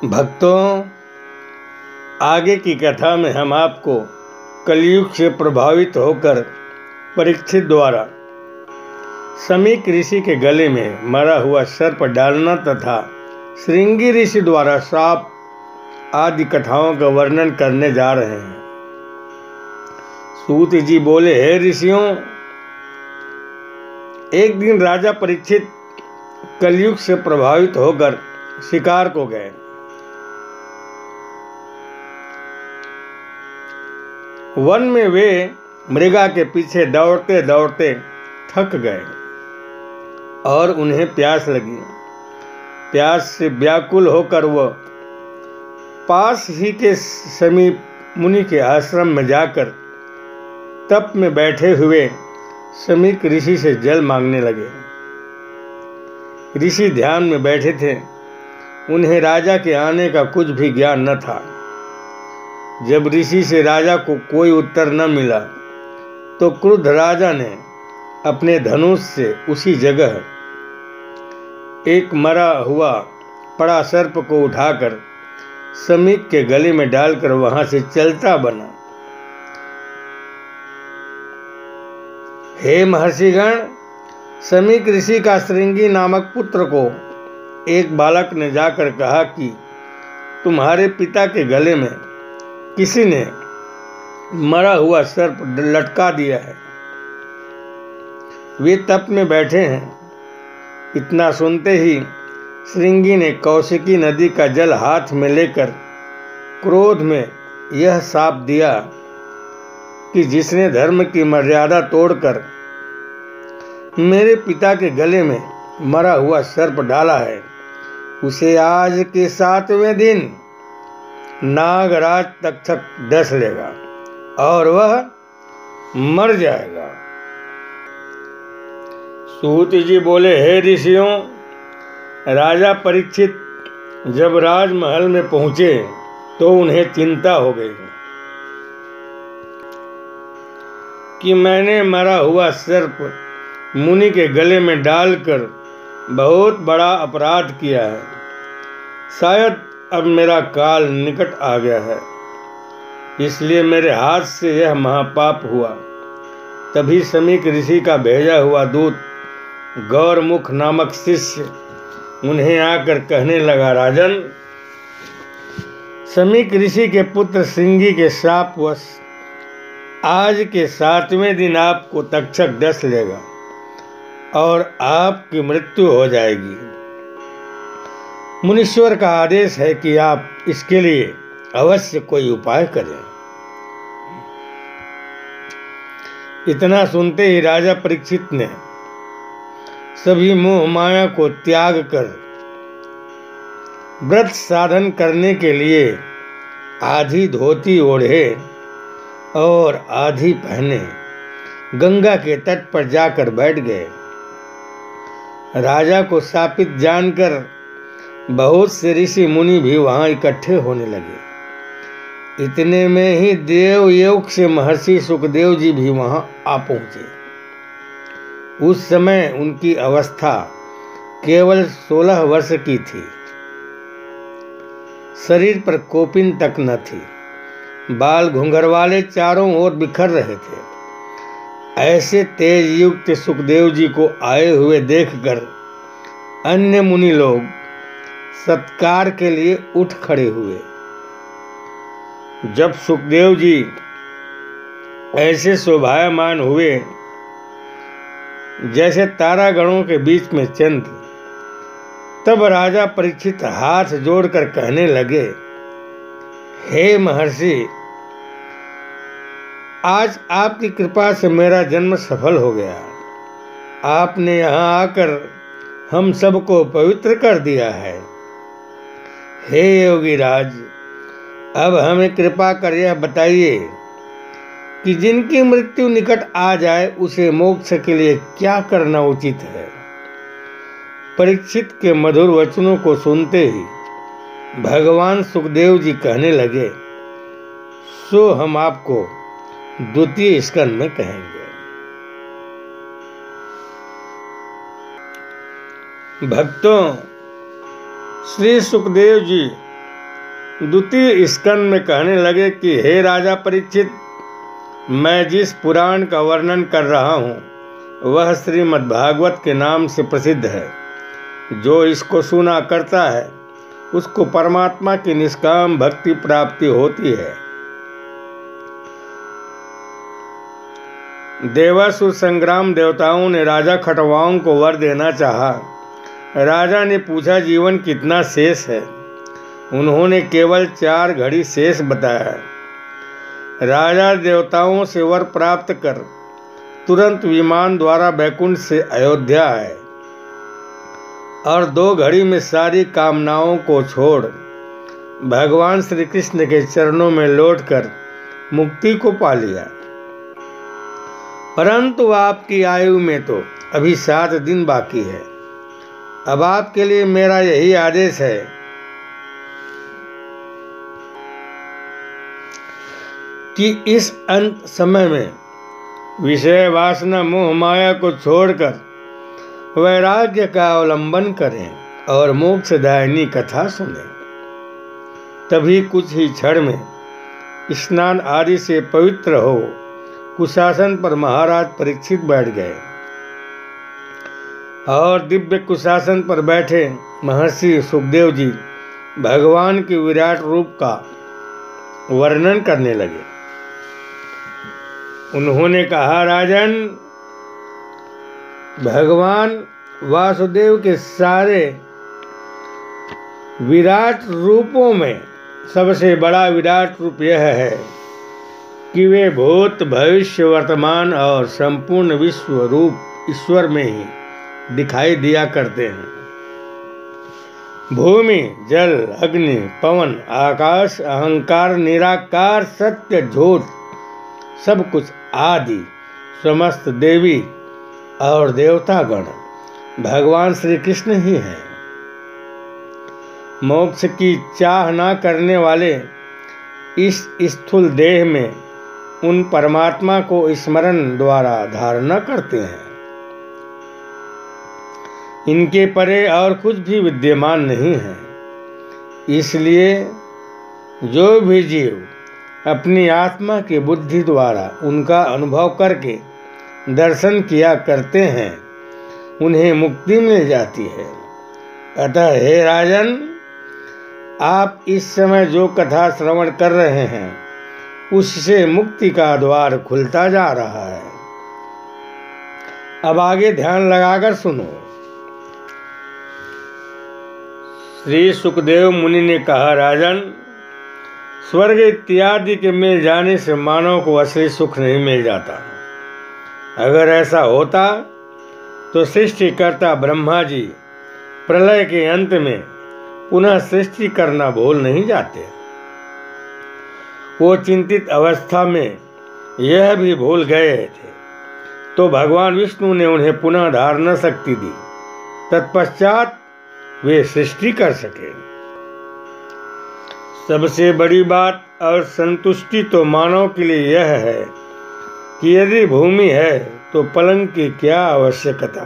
भक्तों, आगे की कथा में हम आपको कलयुग से प्रभावित होकर परीक्षित द्वारा समीक ऋषि के गले में मरा हुआ सर्प डालना तथा श्रृंगी ऋषि द्वारा साप आदि कथाओं का वर्णन करने जा रहे हैं। सूत जी बोले, हे ऋषियों, एक दिन राजा परीक्षित कलयुग से प्रभावित होकर शिकार को गए। वन में वे मृगा के पीछे दौड़ते दौड़ते थक गए और उन्हें प्यास लगी। प्यास से व्याकुल होकर वह पास ही के समीप मुनि के आश्रम में जाकर तप में बैठे हुए समीक ऋषि से जल मांगने लगे। ऋषि ध्यान में बैठे थे। उन्हें राजा के आने का कुछ भी ज्ञान न था। जब ऋषि से राजा को कोई उत्तर न मिला तो क्रुद्ध राजा ने अपने धनुष से उसी जगह एक मरा हुआ पड़ा सर्प को उठाकर समीक के गले में डालकर वहां से चलता बना। हे महर्षिगण, समीक ऋषि का श्रृंगी नामक पुत्र को एक बालक ने जाकर कहा कि तुम्हारे पिता के गले में किसी ने मरा हुआ सर्प लटका दिया है। वे तप में बैठे हैं। इतना सुनते ही श्रृंगी ने कौशिकी नदी का जल हाथ में लेकर क्रोध में यह शाप दिया कि जिसने धर्म की मर्यादा तोड़कर मेरे पिता के गले में मरा हुआ सर्प डाला है, उसे आज के 7वें दिन नागराज तक्षक डस लेगा और वह मर जाएगा। सूत जी बोले, हे ऋषियों, राजा परीक्षित जब राजमहल में पहुंचे तो उन्हें चिंता हो गई कि मैंने मरा हुआ सर्प मुनि के गले में डालकर बहुत बड़ा अपराध किया है। शायद अब मेरा काल निकट आ गया है, इसलिए मेरे हाथ से यह महापाप हुआ। तभी समीक ऋषि का भेजा हुआ दूत गौरमुख नामक शिष्य उन्हें आकर कहने लगा, राजन, समीक ऋषि के पुत्र श्रृंगी के शापवश आज के 7वें दिन आपको तक्षक डस लेगा और आपकी मृत्यु हो जाएगी। मुनीश्वर का आदेश है कि आप इसके लिए अवश्य कोई उपाय करें। इतना सुनते ही राजा परीक्षित ने सभी मोह माया को त्याग कर व्रत साधन करने के लिए आधी धोती ओढ़े और आधी पहने गंगा के तट पर जाकर बैठ गए। राजा को शापित जानकर बहुत से ऋषि मुनि भी वहां इकट्ठे होने लगे। इतने में ही देवयोग से महर्षि सुखदेव जी भी वहां आ पहुंचे। उस समय उनकी अवस्था केवल 16 वर्ष की थी। शरीर पर कोपिन तक न थी। बाल घुंघर वाले चारों ओर बिखर रहे थे। ऐसे तेज युक्त सुखदेव जी को आए हुए देखकर अन्य मुनि लोग सत्कार के लिए उठ खड़े हुए। जब सुखदेव जी ऐसे शोभायमान हुए जैसे तारागणों के बीच में चंद्र, तब राजा परीक्षित हाथ जोड़कर कहने लगे, हे महर्षि, आज आपकी कृपा से मेरा जन्म सफल हो गया। आपने यहाँ आकर हम सबको पवित्र कर दिया है। हे योगीराज, अब हमें कृपा कर यह बताइए कि जिनकी मृत्यु निकट आ जाए उसे मोक्ष के लिए क्या करना उचित है। परीक्षित के मधुर वचनों को सुनते ही भगवान सुखदेव जी कहने लगे, सो हम आपको द्वितीय स्कंद में कहेंगे। भक्तों, श्री सुखदेव जी द्वितीय स्कंद में कहने लगे कि हे राजा परीक्षित, मैं जिस पुराण का वर्णन कर रहा हूँ वह श्रीमद्भागवत के नाम से प्रसिद्ध है। जो इसको सुना करता है उसको परमात्मा की निष्काम भक्ति प्राप्ति होती है। देवासुर संग्राम देवताओं ने राजा खटवाओं को वर देना चाहा। राजा ने पूछा, जीवन कितना शेष है? उन्होंने केवल 4 घड़ी शेष बताया। राजा देवताओं से वर प्राप्त कर तुरंत विमान द्वारा बैकुंठ से अयोध्या आए और 2 घड़ी में सारी कामनाओं को छोड़ भगवान श्री कृष्ण के चरणों में लौटकर मुक्ति को पा लिया। परंतु आपकी आयु में तो अभी 7 दिन बाकी है। अब आपके लिए मेरा यही आदेश है कि इस अंत समय में विषय वासना मोह माया को छोड़कर वैराग्य का अवलंबन करें और मोक्षदायिनी कथा सुनें। तभी कुछ ही क्षण में स्नान आदि से पवित्र हो कुशासन पर महाराज परीक्षित बैठ गए और दिव्य कुशासन पर बैठे महर्षि सुखदेव जी भगवान के विराट रूप का वर्णन करने लगे। उन्होंने कहा, राजन, भगवान वासुदेव के सारे विराट रूपों में सबसे बड़ा विराट रूप यह है कि वे भूत भविष्य वर्तमान और संपूर्ण विश्व रूप ईश्वर में ही दिखाई दिया करते हैं। भूमि, जल, अग्नि, पवन, आकाश, अहंकार, निराकार, सत्य, झूठ, सब कुछ आदि समस्त देवी और देवतागण भगवान श्री कृष्ण ही हैं। मोक्ष की चाह न करने वाले इस स्थूल देह में उन परमात्मा को स्मरण द्वारा धारणा करते हैं। इनके परे और कुछ भी विद्यमान नहीं है। इसलिए जो भी जीव अपनी आत्मा की बुद्धि द्वारा उनका अनुभव करके दर्शन किया करते हैं उन्हें मुक्ति मिल जाती है। अतः हे राजन, आप इस समय जो कथा श्रवण कर रहे हैं उससे मुक्ति का द्वार खुलता जा रहा है। अब आगे ध्यान लगाकर सुनो। श्री सुखदेव मुनि ने कहा, राजन, स्वर्ग इत्यादि के मिल जाने से मानव को असली सुख नहीं मिल जाता। अगर ऐसा होता तो सृष्टिकर्ता ब्रह्मा जी प्रलय के अंत में पुनः सृष्टि करना भूल नहीं जाते। वो चिंतित अवस्था में यह भी भूल गए थे तो भगवान विष्णु ने उन्हें पुनः धारणा शक्ति दी। तत्पश्चात वे सृष्टि कर सके। सबसे बड़ी बात और संतुष्टि तो मानव के लिए यह है कि यदि भूमि है तो पलंग की क्या आवश्यकता,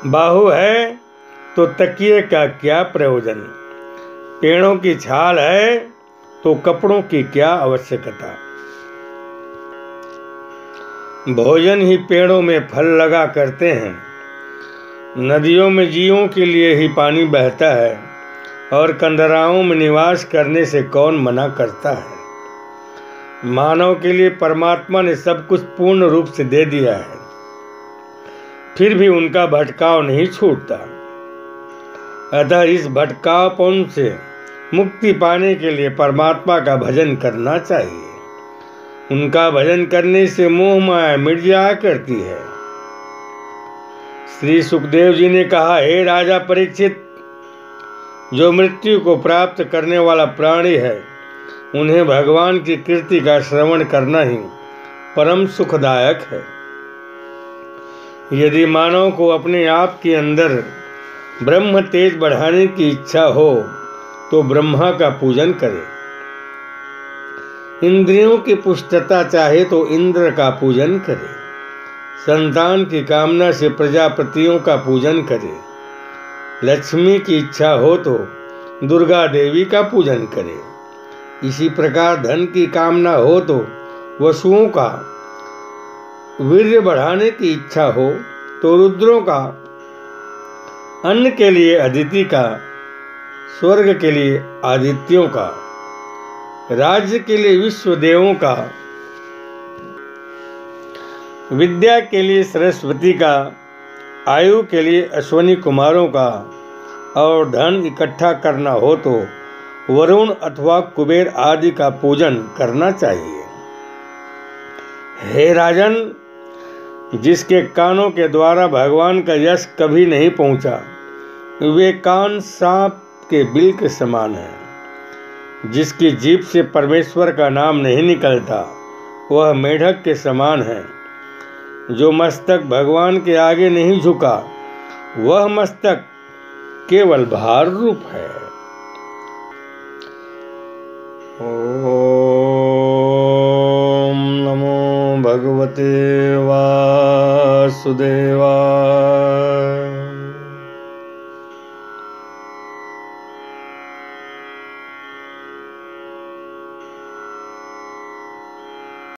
बाहु है तो तकिए का क्या प्रयोजन, पेड़ों की छाल है तो कपड़ों की क्या आवश्यकता। भोजन ही पेड़ों में फल लगा करते हैं। नदियों में जीवों के लिए ही पानी बहता है और कंदराओं में निवास करने से कौन मना करता है। मानव के लिए परमात्मा ने सब कुछ पूर्ण रूप से दे दिया है, फिर भी उनका भटकाव नहीं छूटता। अतः इस भटकावपन से मुक्ति पाने के लिए परमात्मा का भजन करना चाहिए। उनका भजन करने से मोह माया मिट जाया करती है। श्री सुखदेव जी ने कहा, हे राजा परीक्षित, जो मृत्यु को प्राप्त करने वाला प्राणी है उन्हें भगवान की कीर्ति का श्रवण करना ही परम सुखदायक है। यदि मानव को अपने आप के अंदर ब्रह्म तेज बढ़ाने की इच्छा हो तो ब्रह्मा का पूजन करे। इंद्रियों की पुष्टता चाहे तो इंद्र का पूजन करे। संतान की कामना से प्रजापतियों का पूजन करे। लक्ष्मी की इच्छा हो तो दुर्गा देवी का पूजन करे। इसी प्रकार धन की कामना हो तो वसुओं का, वीर्य बढ़ाने की इच्छा हो तो रुद्रों का, अन्न के लिए अदिति का, स्वर्ग के लिए आदित्यों का, राज्य के लिए विश्व देवों का, विद्या के लिए सरस्वती का, आयु के लिए अश्वनी कुमारों का, और धन इकट्ठा करना हो तो वरुण अथवा कुबेर आदि का पूजन करना चाहिए। हे राजन, जिसके कानों के द्वारा भगवान का यश कभी नहीं पहुंचा, वे कान सांप के बिल के समान हैं। जिसकी जीभ से परमेश्वर का नाम नहीं निकलता, वह मेढक के समान है। जो मस्तक भगवान के आगे नहीं झुका, वह मस्तक केवल भार रूप है। ओम नमो भगवते वासुदेवाय।